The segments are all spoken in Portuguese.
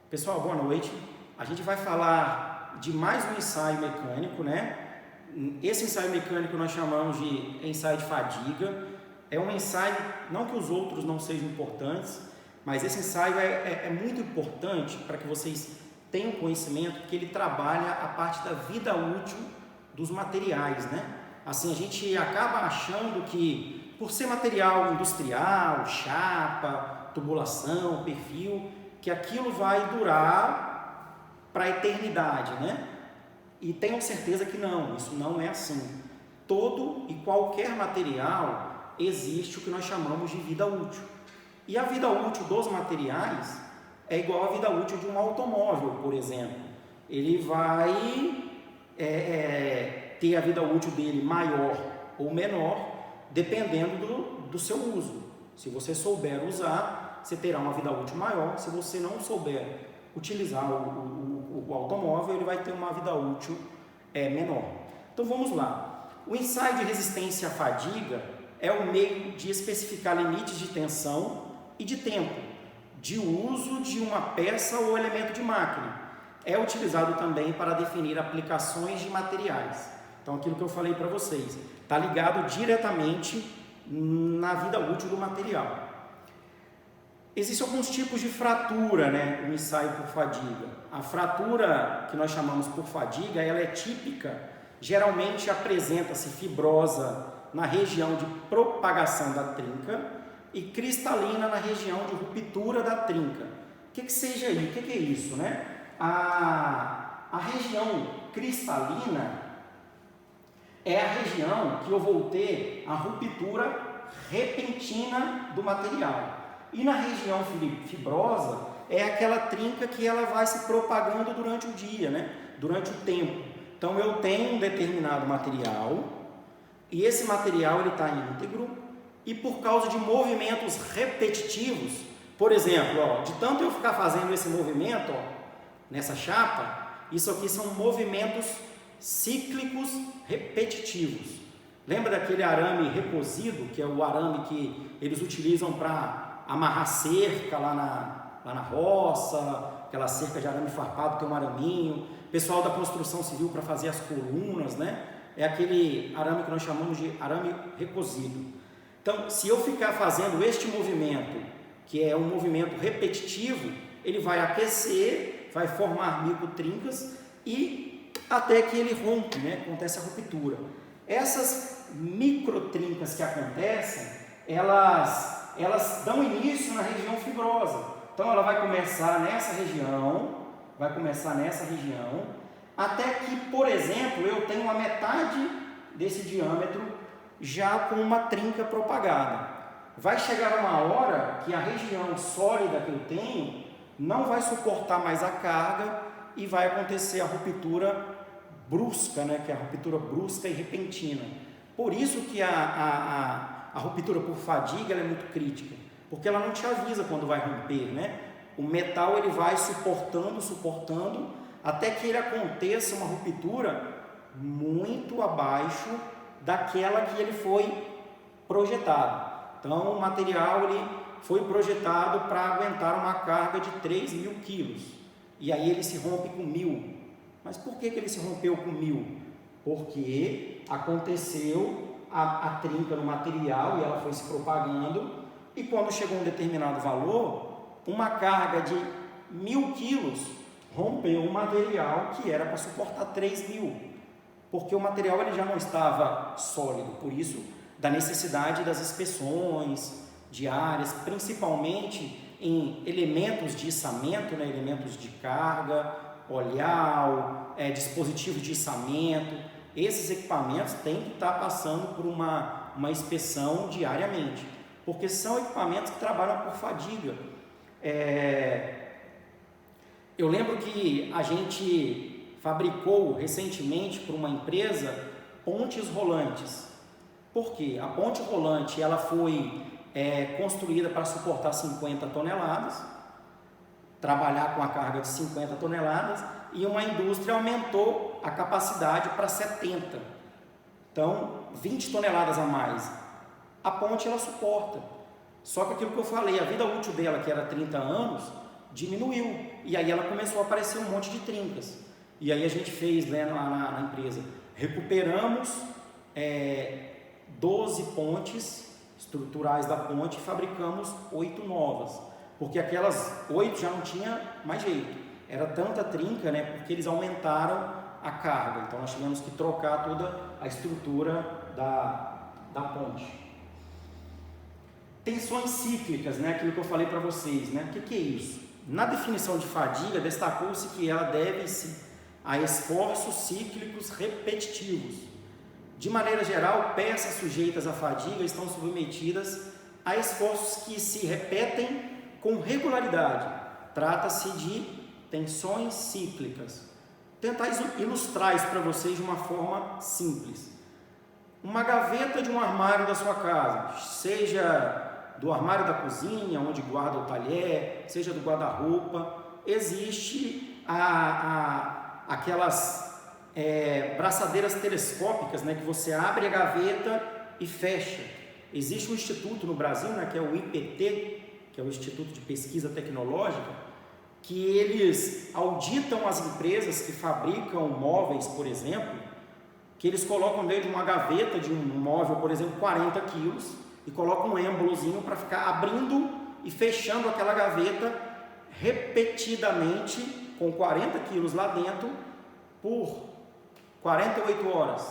Pessoal, boa noite. A gente vai falar de mais um ensaio mecânico, né? Esse ensaio mecânico nós chamamos de ensaio de fadiga. É um ensaio, não que os outros não sejam importantes, mas esse ensaio é muito importante para que vocês tenham conhecimento, porque ele trabalha a parte da vida útil dos materiais, né? Assim, a gente acaba achando que, por ser material industrial, chapa, tubulação, perfil, que aquilo vai durar para a eternidade, né? E tenham certeza que não, isso não é assim. Todo e qualquer material existe o que nós chamamos de vida útil. E a vida útil dos materiais é igual à vida útil de um automóvel, por exemplo. Ele vai ter a vida útil dele maior ou menor, dependendo do seu uso. Se você souber usar, você terá uma vida útil maior. Se você não souber utilizar o automóvel, ele vai ter uma vida útil menor. Então vamos lá. O ensaio de resistência à fadiga é o meio de especificar limites de tensão e de tempo de uso de uma peça ou elemento de máquina. É utilizado também para definir aplicações de materiais. Então aquilo que eu falei para vocês está ligado diretamente na vida útil do material. Existem alguns tipos de fratura, né, no ensaio por fadiga. A fratura que nós chamamos por fadiga, ela é típica, geralmente apresenta-se fibrosa na região de propagação da trinca e cristalina na região de ruptura da trinca. O que seja aí? O que é isso, né? A região cristalina é a região que eu vou ter a ruptura repentina do material. E na região fibrosa é aquela trinca que ela vai se propagando durante o dia, né? Durante o tempo. Então eu tenho um determinado material e esse material ele está íntegro e por causa de movimentos repetitivos, por exemplo, de tanto eu ficar fazendo esse movimento nessa chapa, isso aqui são movimentos cíclicos repetitivos. Lembra daquele arame recosido, que é o arame que eles utilizam para amarrar cerca lá na roça, aquela cerca de arame farpado, tem um araminho. Pessoal da construção civil para fazer as colunas, né? É aquele arame que nós chamamos de arame recosido. Então, se eu ficar fazendo este movimento, que é um movimento repetitivo, ele vai aquecer, vai formar microtrincas e até que ele rompe, né? Acontece a ruptura. Essas microtrincas que acontecem, elas dão início na região fibrosa. Então ela vai começar nessa região, até que, por exemplo, eu tenho a metade desse diâmetro já com uma trinca propagada. Vai chegar uma hora que a região sólida que eu tenho não vai suportar mais a carga e vai acontecer a ruptura brusca, né? Que é a ruptura brusca e repentina. Por isso que a ruptura por fadiga ela é muito crítica, porque ela não te avisa quando vai romper, né? O metal ele vai suportando, até que ele aconteça uma ruptura muito abaixo daquela que ele foi projetado. Então o material ele foi projetado para aguentar uma carga de 3.000 quilos, e aí ele se rompe com 1.000. Mas por que ele se rompeu com 1.000? Porque aconteceu a trinca no material e ela foi se propagando, e quando chegou a um determinado valor, uma carga de 1.000 quilos rompeu um material que era para suportar 3.000, porque o material ele já não estava sólido. Por isso da necessidade das inspeções diárias, principalmente em elementos de içamento, né? Elementos de carga, olhal, dispositivos de içamento. Esses equipamentos têm que estar passando por uma inspeção diariamente, porque são equipamentos que trabalham por fadiga. Eu lembro que a gente fabricou recentemente para uma empresa pontes rolantes. Por quê? A ponte rolante ela foi construída para suportar 50 toneladas, trabalhar com a carga de 50 toneladas, e uma indústria aumentou a capacidade para 70. Então, 20 toneladas a mais. A ponte ela suporta. Só que aquilo que eu falei, a vida útil dela, que era 30 anos, diminuiu, e aí ela começou a aparecer um monte de trincas. E aí a gente fez, né, lá na empresa, recuperamos 12 pontes estruturais da ponte e fabricamos 8 novas, porque aquelas 8 já não tinha mais jeito, era tanta trinca, né, porque eles aumentaram a carga, então nós tivemos que trocar toda a estrutura da ponte. Tensões cíclicas, né, aquilo que eu falei para vocês, né, o que é isso? Na definição de fadiga, destacou-se que ela deve-se a esforços cíclicos repetitivos. De maneira geral, peças sujeitas à fadiga estão submetidas a esforços que se repetem com regularidade. Trata-se de tensões cíclicas. Vou tentar ilustrar isso para vocês de uma forma simples. Uma gaveta de um armário da sua casa, seja do armário da cozinha, onde guarda o talher, seja do guarda-roupa, existe aquelas braçadeiras telescópicas, né, que você abre a gaveta e fecha. Existe um instituto no Brasil, né, que é o IPT, que é o Instituto de Pesquisa Tecnológica, que eles auditam as empresas que fabricam móveis, por exemplo, que eles colocam dentro de uma gaveta de um móvel, por exemplo, 40 quilos, e colocam um êmbolozinho para ficar abrindo e fechando aquela gaveta repetidamente com 40 quilos lá dentro por 48 horas.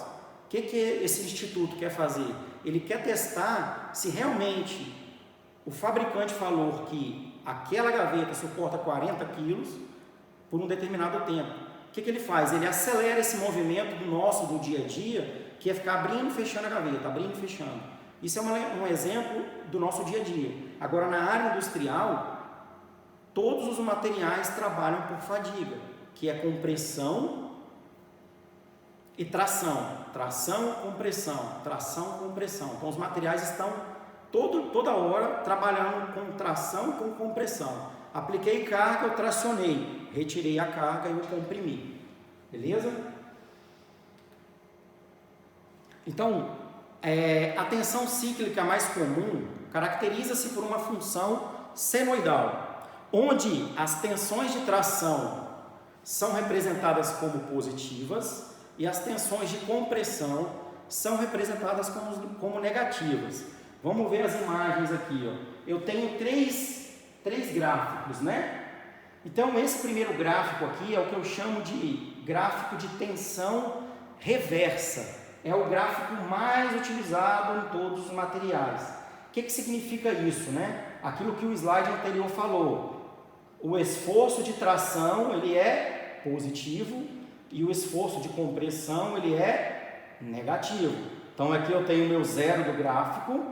O que esse instituto quer fazer? Ele quer testar se realmente o fabricante falou que aquela gaveta suporta 40 quilos por um determinado tempo. O que ele faz? Ele acelera esse movimento do dia a dia, que é ficar abrindo e fechando a gaveta, abrindo e fechando. Isso é um exemplo do nosso dia a dia. Agora, na área industrial, todos os materiais trabalham por fadiga, que é compressão e tração. Tração, compressão, tração, compressão. Então, os materiais estão toda hora trabalhando com tração e com compressão. Apliquei carga, eu tracionei. Retirei a carga e eu comprimi. Beleza? Então, a tensão cíclica mais comum caracteriza-se por uma função senoidal, onde as tensões de tração são representadas como positivas e as tensões de compressão são representadas como negativas. Vamos ver as imagens aqui, ó. Eu tenho três gráficos, né? Então, esse primeiro gráfico aqui é o que eu chamo de gráfico de tensão reversa. É o gráfico mais utilizado em todos os materiais. O que significa isso, né? Aquilo que o slide anterior falou. O esforço de tração, ele é positivo e o esforço de compressão, ele é negativo. Então, aqui eu tenho o meu zero do gráfico,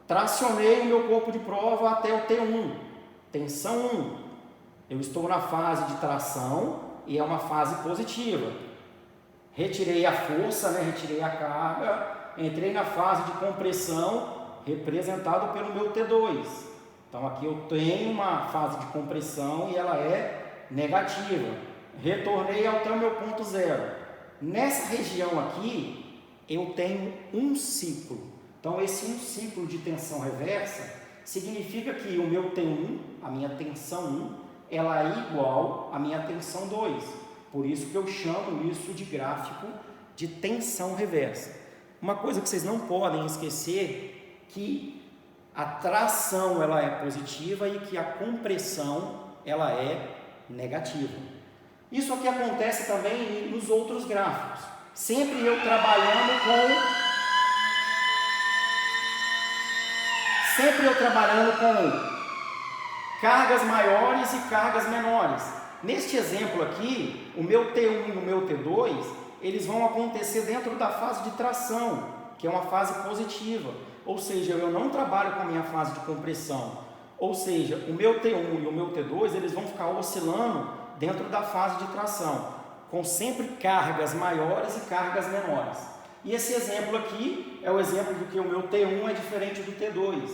tracionei o meu corpo de prova até o T1, tensão 1. Eu estou na fase de tração e é uma fase positiva. Retirei a força, né? Retirei a carga, entrei na fase de compressão, representado pelo meu T2. Então aqui eu tenho uma fase de compressão e ela é negativa. Retornei até o meu ponto zero. Nessa região aqui, eu tenho um ciclo. Então esse um ciclo de tensão reversa significa que o meu T1, a minha tensão 1, ela é igual à minha tensão 2. Por isso que eu chamo isso de gráfico de tensão reversa. Uma coisa que vocês não podem esquecer, que a tração ela é positiva e que a compressão ela é negativa. Isso aqui acontece também nos outros gráficos. Sempre eu trabalhando com cargas maiores e cargas menores. Neste exemplo aqui, o meu T1 e o meu T2, eles vão acontecer dentro da fase de tração, que é uma fase positiva. Ou seja, eu não trabalho com a minha fase de compressão. Ou seja, o meu T1 e o meu T2, eles vão ficar oscilando dentro da fase de tração, com sempre cargas maiores e cargas menores. E esse exemplo aqui é o exemplo de que o meu T1 é diferente do T2.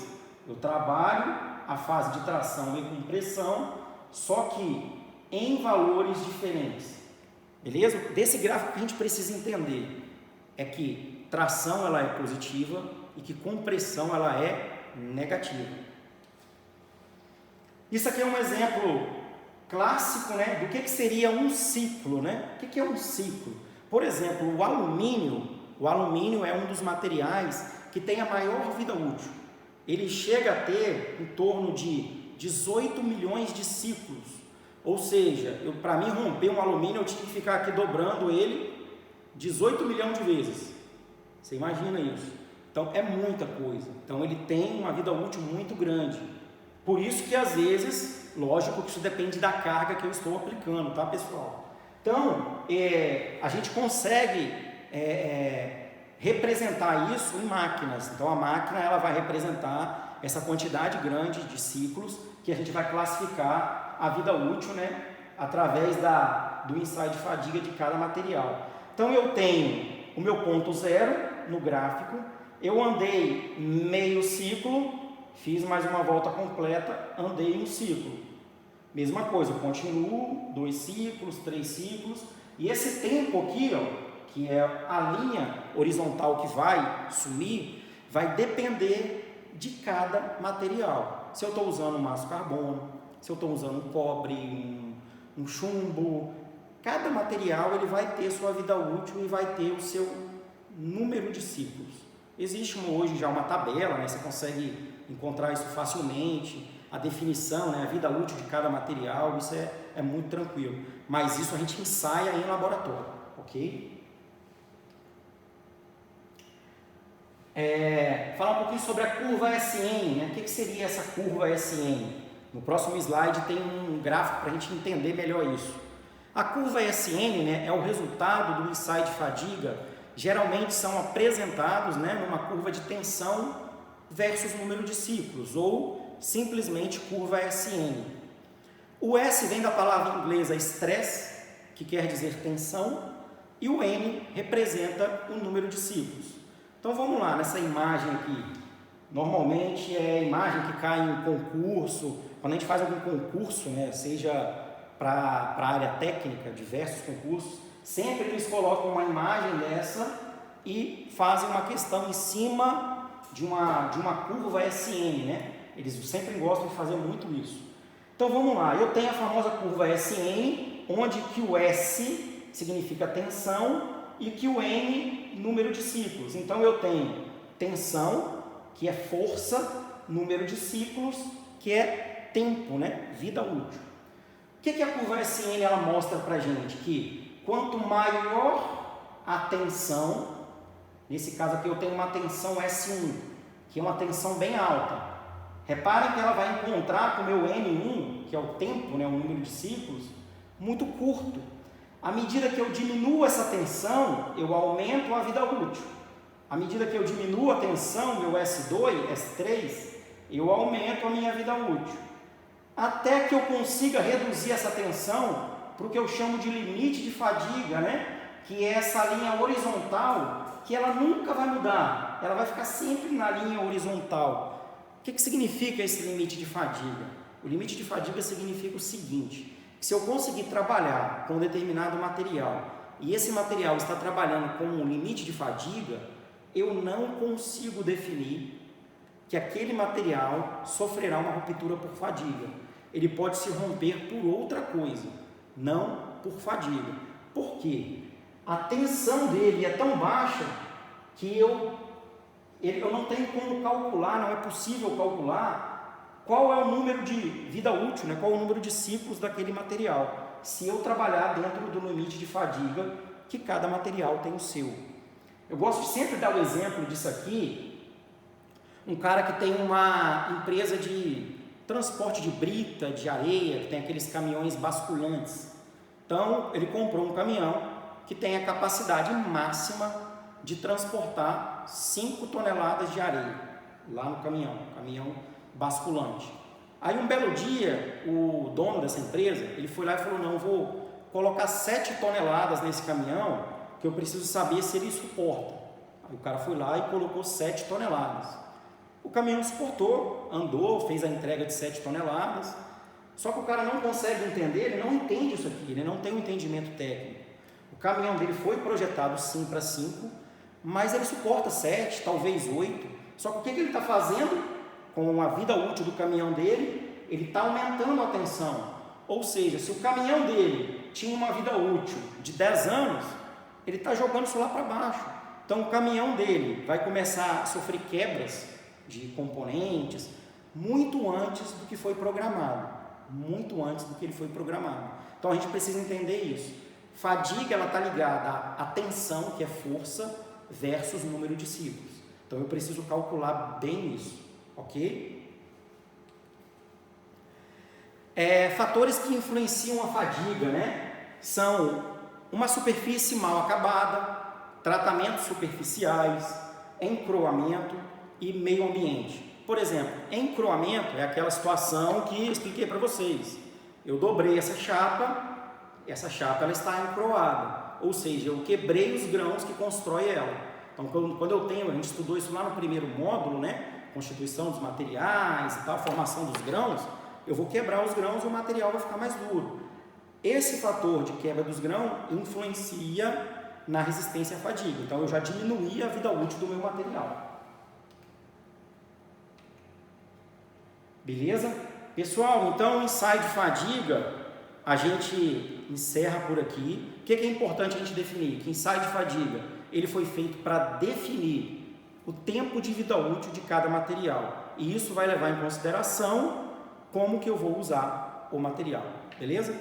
Eu trabalho a fase de tração e compressão, só que em valores diferentes. Beleza? Desse gráfico que a gente precisa entender é que tração ela é positiva e que compressão ela é negativa. Isso aqui é um exemplo clássico, né, do que seria um ciclo, né? O que é um ciclo? Por exemplo, o alumínio é um dos materiais que tem a maior vida útil. Ele chega a ter em torno de 18 milhões de ciclos. Ou seja, para mim romper um alumínio, eu tinha que ficar aqui dobrando ele 18 milhões de vezes. Você imagina isso? Então é muita coisa. Então ele tem uma vida útil muito grande. Por isso que às vezes, lógico que isso depende da carga que eu estou aplicando, tá, pessoal? Então, a gente consegue representar isso em máquinas. Então a máquina ela vai representar essa quantidade grande de ciclos que a gente vai classificar a vida útil, né, através do ensaio de fadiga de cada material. Então eu tenho o meu ponto zero no gráfico, eu andei meio ciclo, fiz mais uma volta completa, andei um ciclo. Mesma coisa, eu continuo 2 ciclos, 3 ciclos, e esse tempo aqui, ó, que é a linha horizontal que vai sumir, vai depender de cada material. Se eu estou usando um aço carbono, se eu estou usando um cobre, um chumbo, cada material ele vai ter sua vida útil e vai ter o seu número de ciclos. Existe hoje já uma tabela, né? Você consegue encontrar isso facilmente, a definição, né? A vida útil de cada material, isso é muito tranquilo. Mas isso a gente ensaia em laboratório, ok? Falar um pouquinho sobre a curva SN, né? O que seria essa curva SN? No próximo slide tem um gráfico para a gente entender melhor isso. A curva SN, né, é o resultado do ensaio de fadiga, geralmente são apresentados, né, numa curva de tensão versus número de ciclos, ou simplesmente curva SN. O S vem da palavra inglesa stress, que quer dizer tensão, e o N representa o número de ciclos. Então vamos lá, nessa imagem aqui, normalmente é a imagem que cai em concurso, quando a gente faz algum concurso, né, seja para a área técnica, diversos concursos, sempre eles colocam uma imagem dessa e fazem uma questão em cima de uma curva SN, né? Eles sempre gostam de fazer muito isso. Então vamos lá, eu tenho a famosa curva SN, onde que o S significa tensão e que o N, número de ciclos. Então eu tenho tensão, que é força, número de ciclos, que é tempo, né? Vida útil. O que a curva SN ela mostra para a gente? Que quanto maior a tensão, nesse caso aqui eu tenho uma tensão S1, que é uma tensão bem alta. Reparem que ela vai encontrar com o meu N1, que é o tempo, né, o número de ciclos, muito curto. À medida que eu diminuo essa tensão, eu aumento a vida útil. À medida que eu diminuo a tensão, meu S2, S3, eu aumento a minha vida útil. Até que eu consiga reduzir essa tensão para o que eu chamo de limite de fadiga, né? Que é essa linha horizontal, que ela nunca vai mudar, ela vai ficar sempre na linha horizontal. O que significa esse limite de fadiga? O limite de fadiga significa o seguinte: que se eu conseguir trabalhar com um determinado material e esse material está trabalhando com um limite de fadiga, eu não consigo definir que aquele material sofrerá uma ruptura por fadiga. Ele pode se romper por outra coisa, não por fadiga. Por quê? A tensão dele é tão baixa que eu não tenho como calcular, não é possível calcular qual é o número de vida útil, né? Qual é o número de ciclos daquele material, se eu trabalhar dentro do limite de fadiga que cada material tem o seu. Eu gosto de sempre dar o exemplo disso aqui. Um cara que tem uma empresa de transporte de brita, de areia, que tem aqueles caminhões basculantes. Então, ele comprou um caminhão que tem a capacidade máxima de transportar 5 toneladas de areia lá no caminhão basculante. Aí, um belo dia, o dono dessa empresa, ele foi lá e falou: não, eu vou colocar 7 toneladas nesse caminhão, que eu preciso saber se ele suporta. Aí o cara foi lá e colocou 7 toneladas. O caminhão suportou, andou, fez a entrega de 7 toneladas, só que o cara não consegue entender, ele não entende isso aqui, ele não tem um entendimento técnico. O caminhão dele foi projetado sim para 5, mas ele suporta 7, talvez 8, só que o que ele está fazendo com a vida útil do caminhão dele? Ele está aumentando a tensão. Ou seja, se o caminhão dele tinha uma vida útil de 10 anos, ele está jogando isso lá para baixo. Então o caminhão dele vai começar a sofrer quebras de componentes muito antes do que foi programado. Muito antes do que ele foi programado. Então a gente precisa entender isso. Fadiga, ela está ligada à tensão, que é força, versus número de ciclos. Então eu preciso calcular bem isso, ok? Fatores que influenciam a fadiga, né? São uma superfície mal acabada, tratamentos superficiais, encroamento e meio ambiente. Por exemplo, encroamento é aquela situação que eu expliquei para vocês. Eu dobrei essa chapa ela está encroada, ou seja, eu quebrei os grãos que constrói ela. Então, quando eu tenho, a gente estudou isso lá no primeiro módulo, né? Constituição dos materiais e tal, formação dos grãos, eu vou quebrar os grãos e o material vai ficar mais duro. Esse fator de quebra dos grãos influencia na resistência à fadiga. Então, eu já diminuí a vida útil do meu material. Beleza? Pessoal, então o ensaio de fadiga, a gente encerra por aqui. O que é importante a gente definir? Que ensaio de fadiga, ele foi feito para definir o tempo de vida útil de cada material. E isso vai levar em consideração como que eu vou usar o material. Beleza?